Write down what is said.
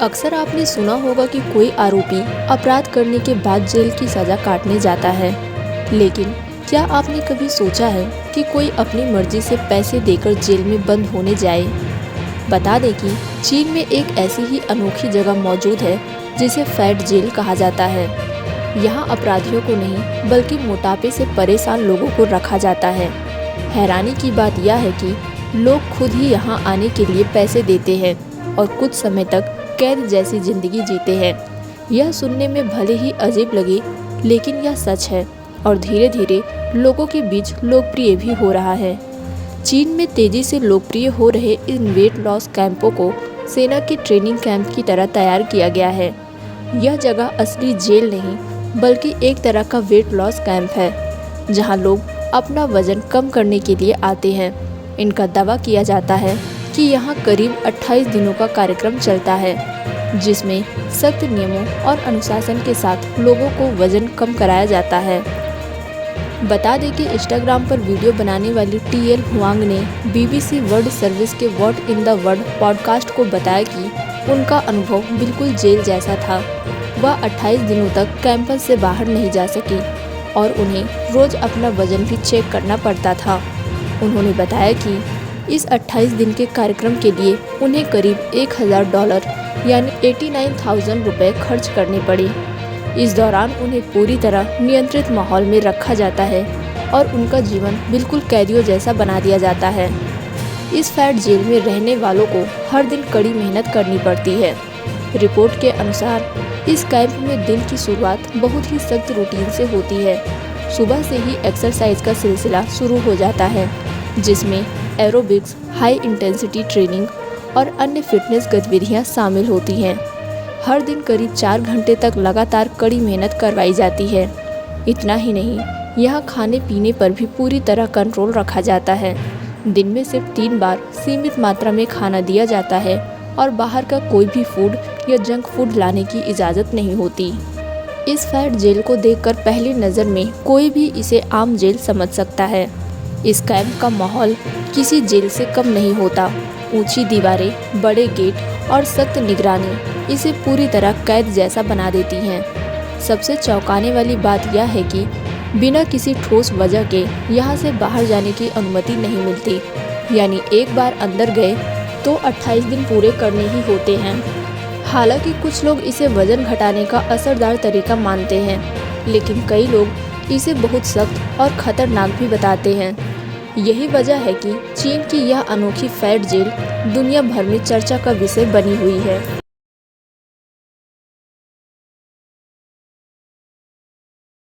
अक्सर आपने सुना होगा कि कोई आरोपी अपराध करने के बाद जेल की सज़ा काटने जाता है, लेकिन क्या आपने कभी सोचा है कि कोई अपनी मर्जी से पैसे देकर जेल में बंद होने जाए? बता दें कि चीन में एक ऐसी ही अनोखी जगह मौजूद है जिसे फैट जेल कहा जाता है। यहाँ अपराधियों को नहीं बल्कि मोटापे से परेशान लोगों को रखा जाता है। हैरानी की बात यह है कि लोग खुद ही यहाँ आने के लिए पैसे देते हैं और कुछ समय तक कैद जैसी जिंदगी जीते हैं। यह सुनने में भले ही अजीब लगे, लेकिन यह सच है और धीरे धीरे लोगों के बीच लोकप्रिय भी हो रहा है। चीन में तेजी से लोकप्रिय हो रहे इन वेट लॉस कैंपों को सेना के ट्रेनिंग कैंप की तरह तैयार किया गया है। यह जगह असली जेल नहीं बल्कि एक तरह का वेट लॉस कैंप है, जहां लोग अपना वजन कम करने के लिए आते हैं। इनका दावा किया जाता है कि यहाँ करीब 28 दिनों का कार्यक्रम चलता है, जिसमें सख्त नियमों और अनुशासन के साथ लोगों को वजन कम कराया जाता है। बता दें कि इंस्टाग्राम पर वीडियो बनाने वाली टीएल हुआंग ने बीबीसी वर्ल्ड सर्विस के what in the world podcast को बताया कि उनका अनुभव बिल्कुल जेल जैसा था। वह 28 दिनों तक कैंपस से बाहर नहीं जा सकी और उन्हें रोज अपना वजन भी चेक करना पड़ता था। उन्होंने बताया कि इस 28 दिन के कार्यक्रम के लिए उन्हें करीब $1000 यानी 89,000 रुपये खर्च करने पड़े। इस दौरान उन्हें पूरी तरह नियंत्रित माहौल में रखा जाता है और उनका जीवन बिल्कुल कैदियों जैसा बना दिया जाता है। इस फैट जेल में रहने वालों को हर दिन कड़ी मेहनत करनी पड़ती है। रिपोर्ट के अनुसार इस कैंप में दिन की शुरुआत बहुत ही सख्त रूटीन से होती है। सुबह से ही एक्सरसाइज का सिलसिला शुरू हो जाता है, जिसमें एरोबिक्स, हाई इंटेंसिटी ट्रेनिंग और अन्य फिटनेस गतिविधियां शामिल होती हैं। हर दिन करीब 4 घंटे तक लगातार कड़ी मेहनत करवाई जाती है। इतना ही नहीं, यहाँ खाने पीने पर भी पूरी तरह कंट्रोल रखा जाता है। दिन में सिर्फ 3 बार सीमित मात्रा में खाना दिया जाता है और बाहर का कोई भी फूड या जंक फूड लाने की इजाज़त नहीं होती। इस फैट जेल को देखकर पहली नज़र में कोई भी इसे आम जेल समझ सकता है। इस कैंप का माहौल किसी जेल से कम नहीं होता। ऊंची दीवारें, बड़े गेट और सख्त निगरानी इसे पूरी तरह कैद जैसा बना देती हैं। सबसे चौंकाने वाली बात यह है कि बिना किसी ठोस वजह के यहाँ से बाहर जाने की अनुमति नहीं मिलती, यानी एक बार अंदर गए तो 28 दिन पूरे करने ही होते हैं। हालांकि कुछ लोग इसे वजन घटाने का असरदार तरीका मानते हैं, लेकिन कई लोग इसे बहुत सख्त और खतरनाक भी बताते हैं। यही वजह है कि चीन की यह अनोखी फैट जेल दुनिया भर में चर्चा का विषय बनी हुई है।